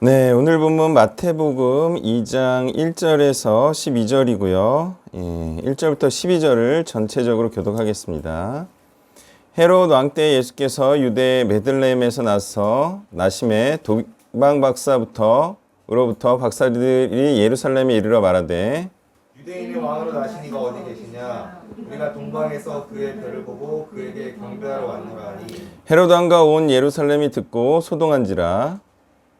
네, 오늘 본문 마태복음 2장 1절에서 12절이고요. 1절부터 12절을 전체적으로 교독하겠습니다. 헤롯 왕 때 예수께서 유대 베들레헴에서 나심에 동방박사로부터 박사들이 예루살렘에 이르러 말하되 유대인의 왕으로 나시니가 어디 계시냐? 우리가 동방에서 그의 별을 보고 그에게 경배하러 왔노라 하니 헤롯 왕과 온 예루살렘이 듣고 소동한지라.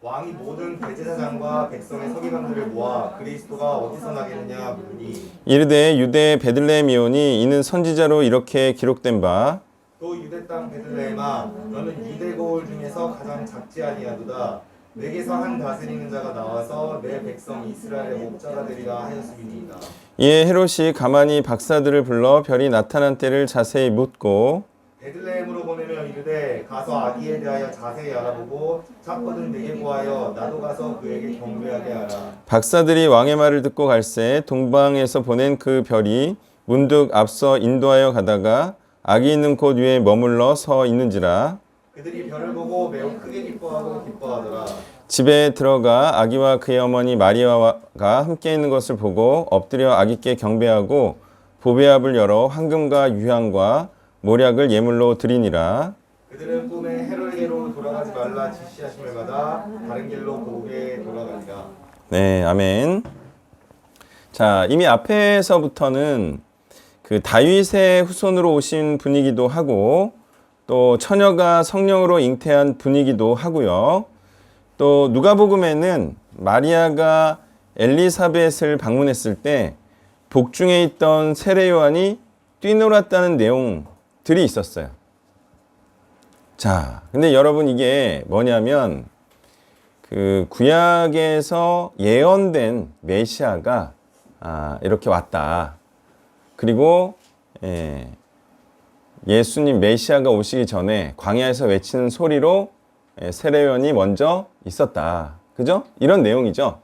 왕이 모든 대제사장과 백성의 서기관들을 모아 그리스도가 어디서 나겠느냐 물으니 이르되 유대 베들레헴이오니 이는 선지자로 이렇게 기록된 바 또 유대 땅 베들레헴아 너는 유대 거울 중에서 가장 작지 아니하도다 내게서 한 다스리는 자가 나와서 내 백성 이스라엘의 목자가 되리라 하였음이니이다. 이에 헤롯이 가만히 박사들을 불러 별이 나타난 때를 자세히 묻고 베들레헴으로 보내며 이르되 가서 아기에 대하여 자세히 알아보고 찾거든 내게 구하여 나도 가서 그에게 경배하게 하라. 박사들이 왕의 말을 듣고 갈새 동방에서 보낸 그 별이 문득 앞서 인도하여 가다가 아기 있는 곳 위에 머물러 서 있는지라. 그들이 별을 보고 매우 크게 기뻐하고 기뻐하더라. 집에 들어가 아기와 그의 어머니 마리아가 함께 있는 것을 보고 엎드려 아기께 경배하고 보배압을 열어 황금과 유향과 모략을 예물로 드리니라. 그들은 꿈에 헤롯에게로 돌아가지 말라 지시하심을 받아 다른 길로 고개 돌아가니라. 네, 아멘. 자, 이미 앞에서부터는 그 다윗의 후손으로 오신 분이기도 하고 또 처녀가 성령으로 잉태한 분이기도 하고요. 또 누가복음에는 마리아가 엘리사벳을 방문했을 때 복중에 있던 세례 요한이 뛰놀았다는 내용들이 있었어요. 자, 근데 여러분 이게 뭐냐면 그 구약에서 예언된 메시아가 이렇게 왔다. 그리고 예수님 메시아가 오시기 전에 광야에서 외치는 소리로 세례요한이 먼저 있었다. 그죠? 이런 내용이죠.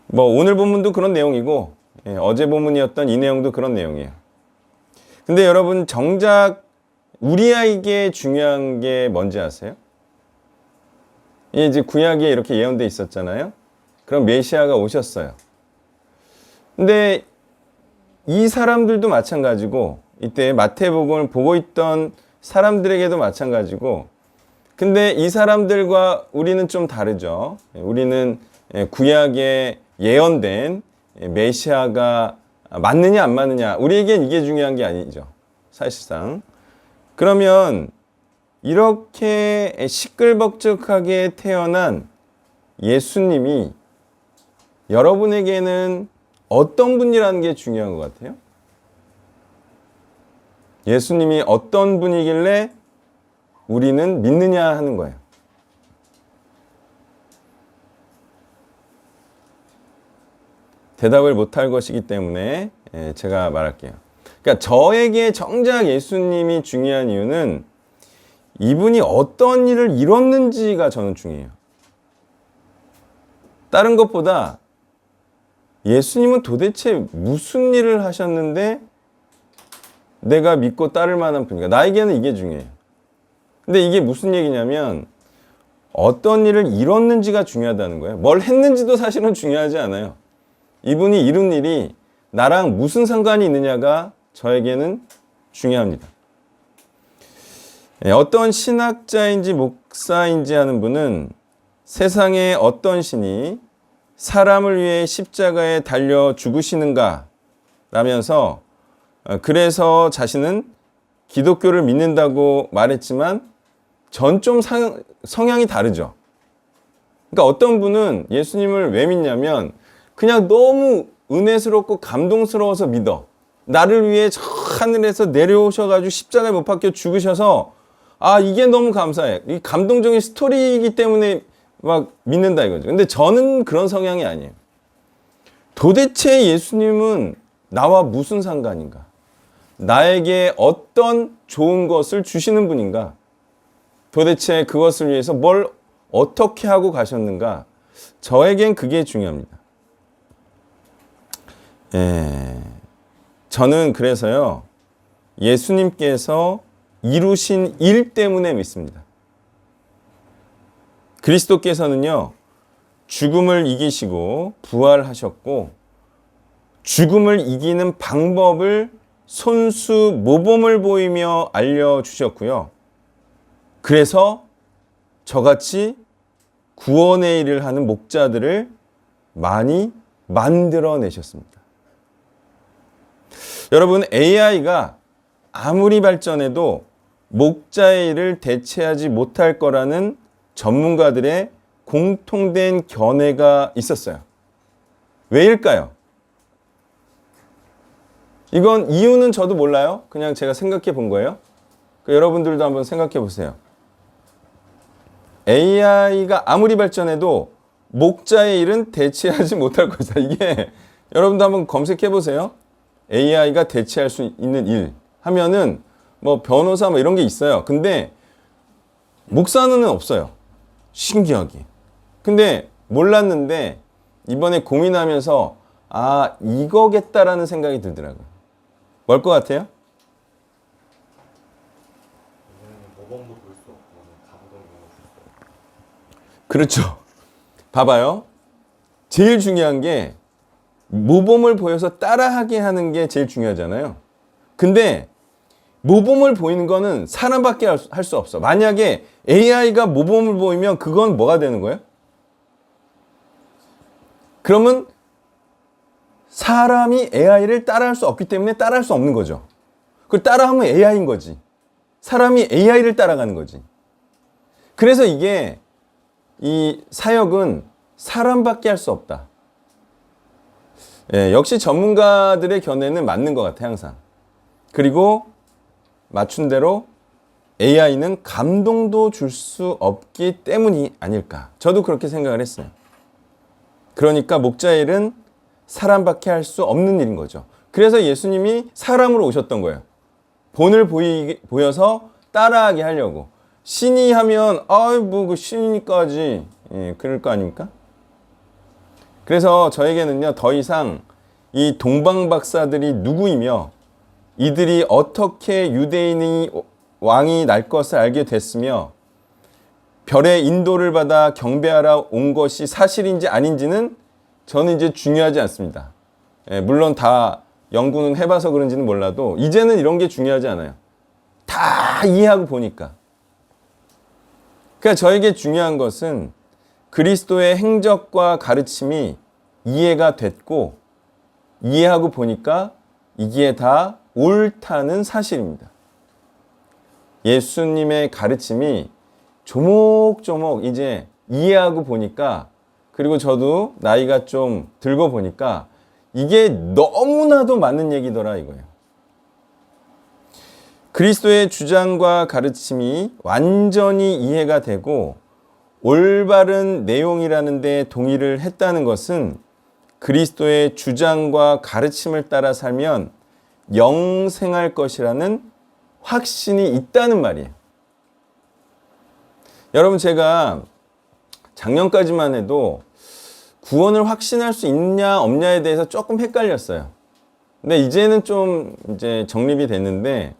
뭐 오늘 본문도 그런 내용이고 어제 본문이었던 이 내용도 그런 내용이에요. 근데 여러분 정작 우리에게 중요한 게 뭔지 아세요? 이제 구약에 이렇게 예언돼 있었잖아요. 그럼 메시아가 오셨어요. 근데 이 사람들도 마찬가지고 이때 마태복음을 보고 있던 사람들에게도 마찬가지고 근데 이 사람들과 우리는 좀 다르죠. 우리는 구약에 예언된 메시아가 맞느냐 안 맞느냐 우리에겐 이게 중요한 게 아니죠. 사실상. 그러면 이렇게 시끌벅적하게 태어난 예수님이 여러분에게는 어떤 분이라는 게 중요한 것 같아요? 예수님이 어떤 분이길래 우리는 믿느냐 하는 거예요. 대답을 못할 것이기 때문에 제가 말할게요. 그러니까 저에게 정작 예수님이 중요한 이유는 이분이 어떤 일을 이뤘는지가 저는 중요해요. 다른 것보다 예수님은 도대체 무슨 일을 하셨는데 내가 믿고 따를 만한 분인가? 나에게는 이게 중요해요. 근데 이게 무슨 얘기냐면 어떤 일을 이뤘는지가 중요하다는 거예요. 뭘 했는지도 사실은 중요하지 않아요. 이분이 이룬 일이 나랑 무슨 상관이 있느냐가 저에게는 중요합니다. 어떤 신학자인지 목사인지 하는 분은 세상에 어떤 신이 사람을 위해 십자가에 달려 죽으시는가 라면서 그래서 자신은 기독교를 믿는다고 말했지만 전 좀 성향이 다르죠. 그러니까 어떤 분은 예수님을 왜 믿냐면 그냥 너무 은혜스럽고 감동스러워서 믿어. 나를 위해 저 하늘에서 내려오셔가지고 십자가에 못 박혀 죽으셔서 이게 너무 감사해. 이 감동적인 스토리이기 때문에 막 믿는다 이거죠. 근데 저는 그런 성향이 아니에요. 도대체 예수님은 나와 무슨 상관인가? 나에게 어떤 좋은 것을 주시는 분인가? 도대체 그것을 위해서 뭘 어떻게 하고 가셨는가? 저에겐 그게 중요합니다. 저는 그래서요, 예수님께서 이루신 일 때문에 믿습니다. 그리스도께서는요, 죽음을 이기시고 부활하셨고, 죽음을 이기는 방법을 손수 모범을 보이며 알려주셨고요. 그래서 저같이 구원의 일을 하는 목자들을 많이 만들어내셨습니다. 여러분, AI가 아무리 발전해도 목자의 일을 대체하지 못할 거라는 전문가들의 공통된 견해가 있었어요. 왜일까요? 이건 이유는 저도 몰라요. 그냥 제가 생각해 본 거예요. 여러분들도 한번 생각해 보세요. AI가 아무리 발전해도 목자의 일은 대체하지 못할 것이다. 이게 여러분도 한번 검색해 보세요. AI가 대체할 수 있는 일 하면은 뭐 변호사 뭐 이런 게 있어요. 근데 목사는 없어요. 신기하게. 근데 몰랐는데 이번에 고민하면서 아, 이거겠다라는 생각이 들더라고요. 뭘 것 같아요? 모범도 볼 수 없고 감동 이런 거. 그렇죠. 봐봐요. 제일 중요한 게 모범을 보여서 따라하게 하는 게 제일 중요하잖아요. 근데 모범을 보이는 거는 사람밖에 할 수 없어. 만약에 AI가 모범을 보이면 그건 뭐가 되는 거예요? 그러면 사람이 AI를 따라할 수 없기 때문에 따라할 수 없는 거죠. 그걸 따라하면 AI인 거지. 사람이 AI를 따라가는 거지. 그래서 이게 이 사역은 사람밖에 할 수 없다. 예, 역시 전문가들의 견해는 맞는 것 같아요, 항상. 그리고 맞춘 대로 AI는 감동도 줄 수 없기 때문이 아닐까. 저도 그렇게 생각을 했어요. 그러니까 목자의 일은 사람밖에 할 수 없는 일인 거죠. 그래서 예수님이 사람으로 오셨던 거예요. 본을 보여서 따라하게 하려고. 신이 하면 뭐 그 신이니까지 그럴 거 아닙니까? 그래서 저에게는요, 더 이상 이 동방 박사들이 누구이며 이들이 어떻게 유대인이 왕이 날 것을 알게 됐으며 별의 인도를 받아 경배하러 온 것이 사실인지 아닌지는 저는 이제 중요하지 않습니다. 물론 다 연구는 해봐서 그런지는 몰라도 이제는 이런 게 중요하지 않아요. 다 이해하고 보니까. 그러니까 저에게 중요한 것은 그리스도의 행적과 가르침이 이해가 됐고 이해하고 보니까 이게 다 옳다는 사실입니다. 예수님의 가르침이 조목조목 이제 이해하고 보니까, 그리고 저도 나이가 좀 들고 보니까 이게 너무나도 맞는 얘기더라 이거예요. 그리스도의 주장과 가르침이 완전히 이해가 되고 올바른 내용이라는 데 동의를 했다는 것은 그리스도의 주장과 가르침을 따라 살면 영생할 것이라는 확신이 있다는 말이에요. 여러분, 제가 작년까지만 해도 구원을 확신할 수 있냐 없냐에 대해서 조금 헷갈렸어요. 근데 이제는 좀 이제 정립이 됐는데,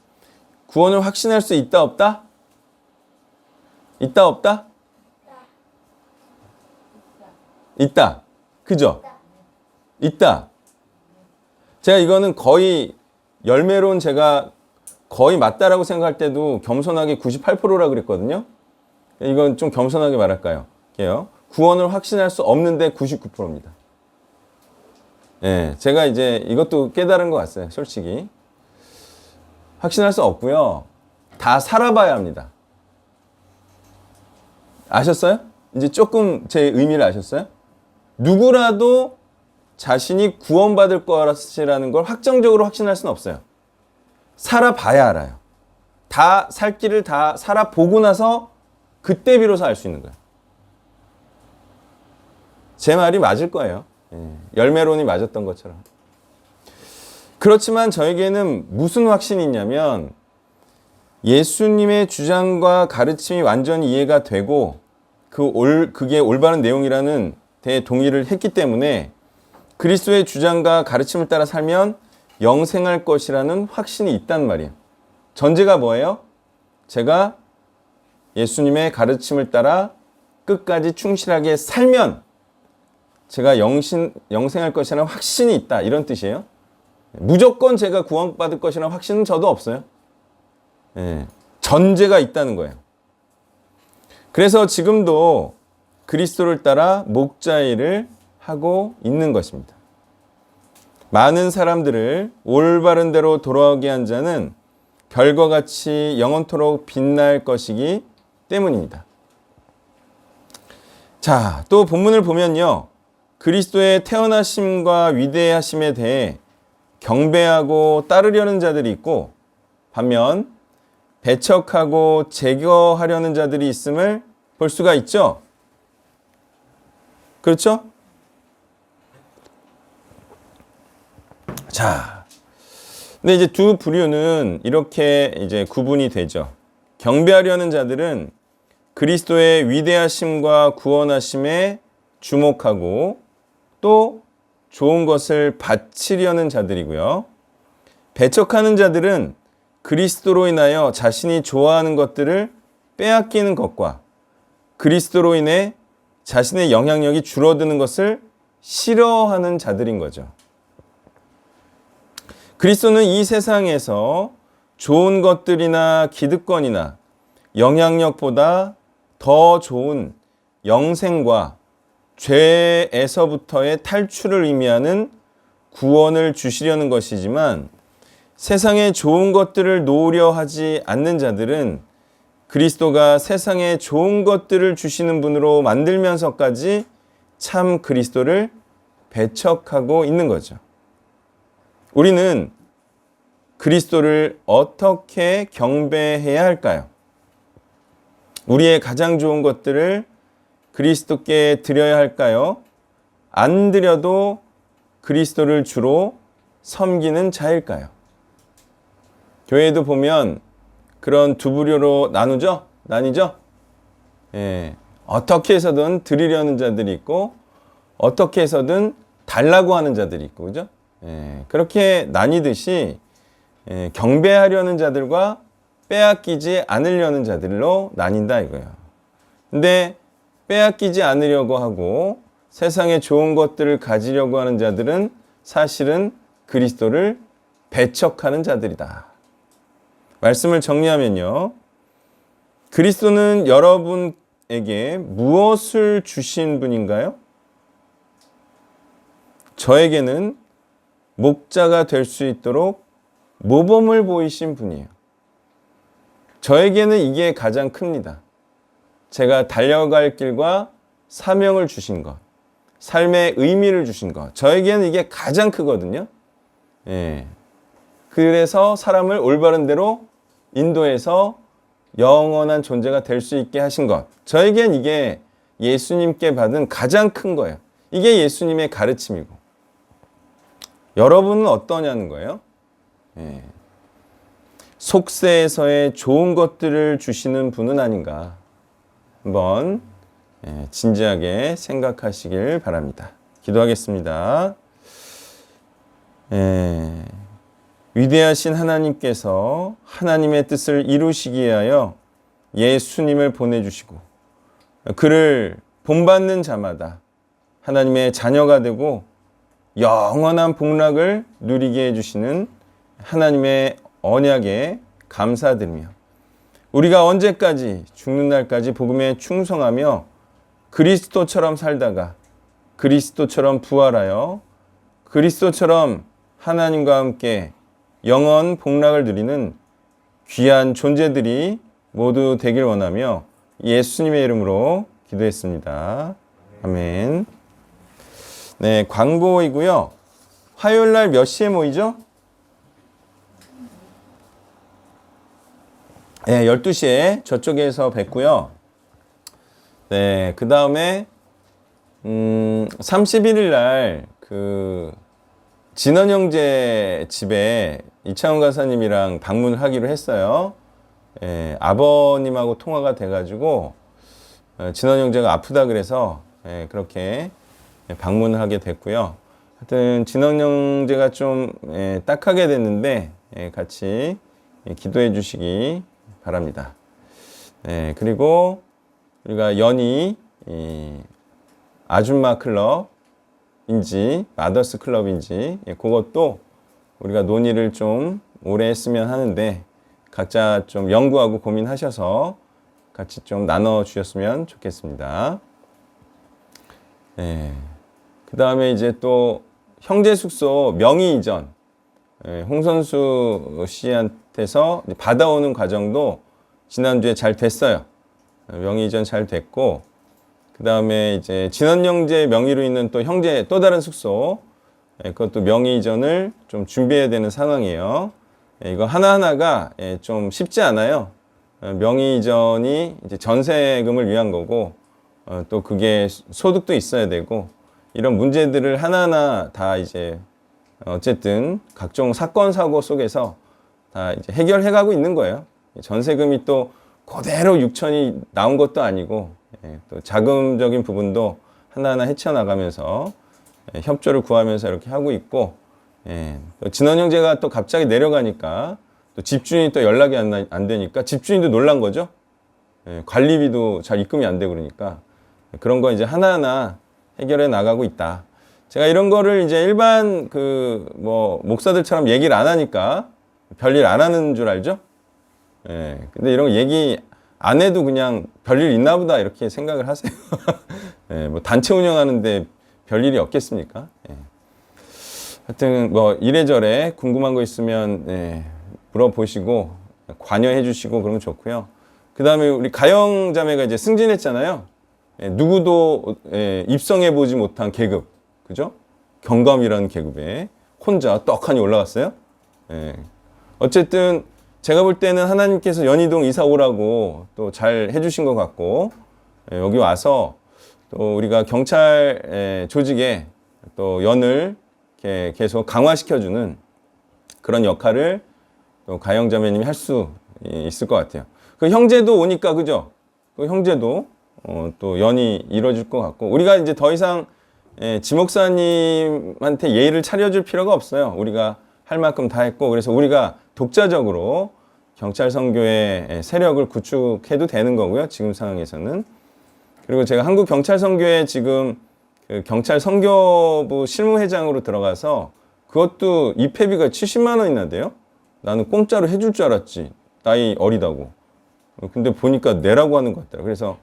구원을 확신할 수 있다 없다? 있다 없다? 있다. 그죠? 있다. 제가 이거는 거의 열매론 제가 거의 맞다라고 생각할 때도 겸손하게 98%라 그랬거든요. 이건 좀 겸손하게 말할까요? 구원을 확신할 수 없는데 99%입니다. 예, 제가 이제 이것도 깨달은 것 같아요, 솔직히. 확신할 수 없고요. 다 살아봐야 합니다. 아셨어요? 이제 조금 제 의미를 아셨어요? 누구라도 자신이 구원받을 것이라는 걸 확정적으로 확신할 수는 없어요. 살아봐야 알아요. 다 살 길을 다 살아보고 나서 그때 비로소 알 수 있는 거예요. 제 말이 맞을 거예요. 열매론이 맞았던 것처럼. 그렇지만 저에게는 무슨 확신이 있냐면, 예수님의 주장과 가르침이 완전히 이해가 되고 그게 올바른 내용이라는 데 동의를 했기 때문에 그리스도의 주장과 가르침을 따라 살면 영생할 것이라는 확신이 있단 말이에요. 전제가 뭐예요? 제가 예수님의 가르침을 따라 끝까지 충실하게 살면 제가 영생할 것이라는 확신이 있다. 이런 뜻이에요. 무조건 제가 구원받을 것이라는 확신은 저도 없어요. 예, 전제가 있다는 거예요. 그래서 지금도 그리스도를 따라 목자 일을 하고 있는 것입니다. 많은 사람들을 올바른 대로 돌아오게 한 자는 별과 같이 영원토록 빛날 것이기 때문입니다. 자, 또 본문을 보면요. 그리스도의 태어나심과 위대하심에 대해 경배하고 따르려는 자들이 있고 반면 배척하고 제거하려는 자들이 있음을 볼 수가 있죠. 그렇죠? 자, 근데 이제 두 부류는 이렇게 이제 구분이 되죠. 경배하려는 자들은 그리스도의 위대하심과 구원하심에 주목하고 또 좋은 것을 바치려는 자들이고요. 배척하는 자들은 그리스도로 인하여 자신이 좋아하는 것들을 빼앗기는 것과 그리스도로 인해 자신의 영향력이 줄어드는 것을 싫어하는 자들인 거죠. 그리스도는 이 세상에서 좋은 것들이나 기득권이나 영향력보다 더 좋은 영생과 죄에서부터의 탈출을 의미하는 구원을 주시려는 것이지만 세상의 좋은 것들을 놓으려 하지 않는 자들은 그리스도가 세상에 좋은 것들을 주시는 분으로 만들면서까지 참 그리스도를 배척하고 있는 거죠. 우리는 그리스도를 어떻게 경배해야 할까요? 우리의 가장 좋은 것들을 그리스도께 드려야 할까요? 안 드려도 그리스도를 주로 섬기는 자일까요? 교회에도 보면 그런 두 부류로 나뉘죠? 예, 어떻게 해서든 드리려는 자들이 있고 어떻게 해서든 달라고 하는 자들이 있고, 그죠? 예, 그렇게 나뉘듯이 경배하려는 자들과 빼앗기지 않으려는 자들로 나뉜다 이거예요. 근데 빼앗기지 않으려고 하고 세상에 좋은 것들을 가지려고 하는 자들은 사실은 그리스도를 배척하는 자들이다. 말씀을 정리하면요. 그리스도는 여러분에게 무엇을 주신 분인가요? 저에게는 목자가 될 수 있도록 모범을 보이신 분이에요. 저에게는 이게 가장 큽니다. 제가 달려갈 길과 사명을 주신 것, 삶의 의미를 주신 것, 저에게는 이게 가장 크거든요. 예. 그래서 사람을 올바른 대로 인도해서 영원한 존재가 될 수 있게 하신 것, 저에겐 이게 예수님께 받은 가장 큰 거예요. 이게 예수님의 가르침이고, 여러분은 어떠냐는 거예요. 예. 속세에서의 좋은 것들을 주시는 분은 아닌가, 한번 진지하게 생각하시길 바랍니다. 기도하겠습니다. 위대하신 하나님께서 하나님의 뜻을 이루시기 위하여 예수님을 보내주시고 그를 본받는 자마다 하나님의 자녀가 되고 영원한 복락을 누리게 해주시는 하나님의 언약에 감사드리며 우리가 언제까지 죽는 날까지 복음에 충성하며 그리스도처럼 살다가 그리스도처럼 부활하여 그리스도처럼 하나님과 함께 영원 복락을 누리는 귀한 존재들이 모두 되길 원하며 예수님의 이름으로 기도했습니다. 아멘. 네, 광고이고요. 화요일 날 몇 시에 모이죠? 네, 12시에 저쪽에서 뵙고요. 네, 그 다음에 31일 날 진원 형제 집에 이창훈 가사님이랑 방문을 하기로 했어요. 예, 아버님하고 통화가 돼가지고 진원 형제가 아프다 그래서 그렇게 방문을 하게 됐고요. 하여튼 진원 형제가 좀 딱하게 됐는데 같이 기도해 주시기 바랍니다. 그리고 우리가 연희 이 아줌마 클럽인지 마더스 클럽인지 그것도 우리가 논의를 좀 오래 했으면 하는데 각자 좀 연구하고 고민하셔서 같이 좀 나눠 주셨으면 좋겠습니다. 그 다음에 이제 또 형제 숙소 명의 이전, 홍선수 씨한테서 받아오는 과정도 지난주에 잘 됐어요. 명의 이전 잘 됐고, 그 다음에 이제 진원 형제 명의로 있는 또 형제 또 다른 숙소, 그것도 명의 이전을 좀 준비해야 되는 상황이에요. 이거 하나하나가 좀 쉽지 않아요. 명의 이전이 이제 전세금을 위한 거고, 또 그게 소득도 있어야 되고, 이런 문제들을 하나하나 다 이제 어쨌든 각종 사건 사고 속에서 다 이제 해결해 가고 있는 거예요. 전세금이 또 그대로 6천이 나온 것도 아니고, 또 자금적인 부분도 하나하나 헤쳐나가면서 협조를 구하면서 이렇게 하고 있고, 또 진원 형제가 또 갑자기 내려가니까 또 집주인이 또 연락이 안 되니까 집주인도 놀란 거죠. 관리비도 잘 입금이 안 되고 그러니까 그런 거 이제 하나하나 해결해 나가고 있다. 제가 이런 거를 이제 일반 그 뭐 목사들처럼 얘기를 안 하니까 별일 안 하는 줄 알죠? 근데 이런 거 얘기 안 해도 그냥 별일 있나 보다 이렇게 생각을 하세요. 뭐 단체 운영하는데 별일이 없겠습니까? 하여튼 뭐 이래저래 궁금한 거 있으면 물어보시고 관여해 주시고 그러면 좋고요. 그 다음에 우리 가영 자매가 이제 승진했잖아요. 누구도 입성해 보지 못한 계급, 그죠? 경감이라는 계급에 혼자 떡하니 올라갔어요. 어쨌든 제가 볼 때는 하나님께서 연희동 이사 오라고 또 잘 해주신 것 같고, 여기 와서 또 우리가 경찰 조직에 또 연을 이렇게 계속 강화시켜주는 그런 역할을 또 가영 자매님이 할 수 있을 것 같아요. 그 형제도 오니까, 그죠? 그 형제도 또 연이 이루어질 것 같고, 우리가 이제 더 이상 지목사님한테 예의를 차려줄 필요가 없어요. 우리가 할 만큼 다 했고, 그래서 우리가 독자적으로 경찰 선교의 세력을 구축해도 되는 거고요. 지금 상황에서는. 그리고 제가 한국 경찰 선교회 지금 그 경찰 선교부 실무회장으로 들어가서 그것도 입회비가 70만 원이나 돼요. 나는 공짜로 해줄 줄 알았지. 나이 어리다고. 근데 보니까 내라고 하는 것 같더라고요. 그래서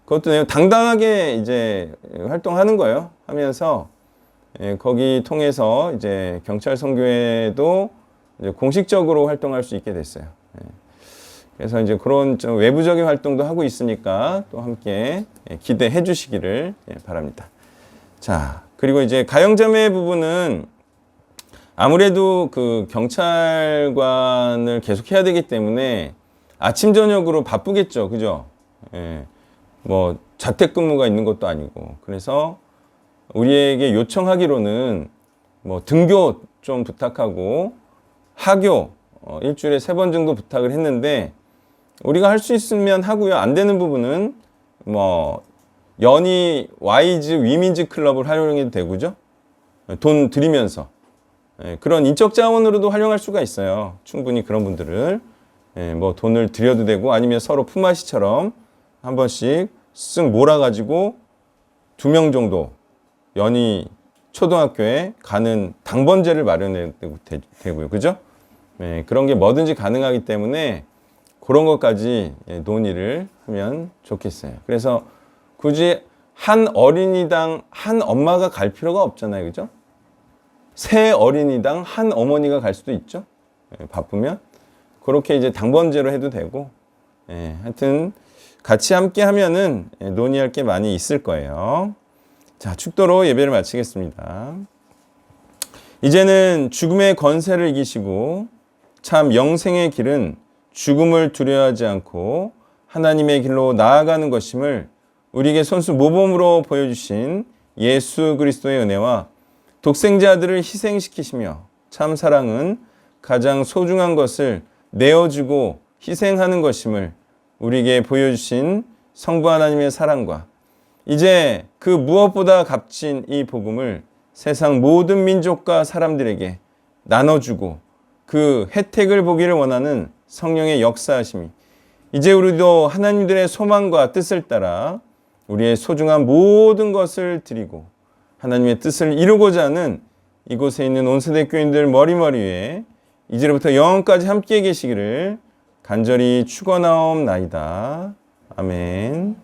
그것도 내가 당당하게 이제 활동하는 거예요. 하면서 거기 통해서 이제 경찰 선교회도 이제 공식적으로 활동할 수 있게 됐어요. 그래서 이제 그런 좀 외부적인 활동도 하고 있으니까 또 함께 기대해 주시기를 바랍니다. 자, 그리고 이제 가영자매 부분은 아무래도 그 경찰관을 계속 해야 되기 때문에 아침 저녁으로 바쁘겠죠, 그죠? 뭐 자택근무가 있는 것도 아니고, 그래서 우리에게 요청하기로는 뭐 등교 좀 부탁하고 하교 일주일에 3번 정도 부탁을 했는데, 우리가 할 수 있으면 하고요. 안 되는 부분은 뭐 연희 와이즈 위민즈 클럽을 활용해도 되고죠. 돈 들이면서 그런 인적 자원으로도 활용할 수가 있어요. 충분히 그런 분들을 뭐 돈을 들여도 되고, 아니면 서로 품앗이처럼 한 번씩 쓱 몰아가지고 2명 정도 연희 초등학교에 가는 당번제를 마련해도 되고요. 그죠? 그런 게 뭐든지 가능하기 때문에 그런 것까지 논의를 하면 좋겠어요. 그래서 굳이 한 어린이당 한 엄마가 갈 필요가 없잖아요. 그죠? 세 어린이당 한 어머니가 갈 수도 있죠. 바쁘면. 그렇게 이제 당번제로 해도 되고, 하여튼 같이 함께 하면은 논의할 게 많이 있을 거예요. 자, 축도로 예배를 마치겠습니다. 이제는 죽음의 권세를 이기시고 참 영생의 길은 죽음을 두려워하지 않고 하나님의 길로 나아가는 것임을 우리에게 손수 모범으로 보여주신 예수 그리스도의 은혜와 독생자 아들을 희생시키시며 참 사랑은 가장 소중한 것을 내어주고 희생하는 것임을 우리에게 보여주신 성부 하나님의 사랑과 이제 그 무엇보다 값진 이 복음을 세상 모든 민족과 사람들에게 나눠주고 그 혜택을 보기를 원하는 성령의 역사하심이 이제 우리도 하나님들의 소망과 뜻을 따라 우리의 소중한 모든 것을 드리고 하나님의 뜻을 이루고자 하는 이곳에 있는 온 세대 교인들 머리머리 위에 이제로부터 영원까지 함께 계시기를 간절히 축원하옵나이다. 아멘.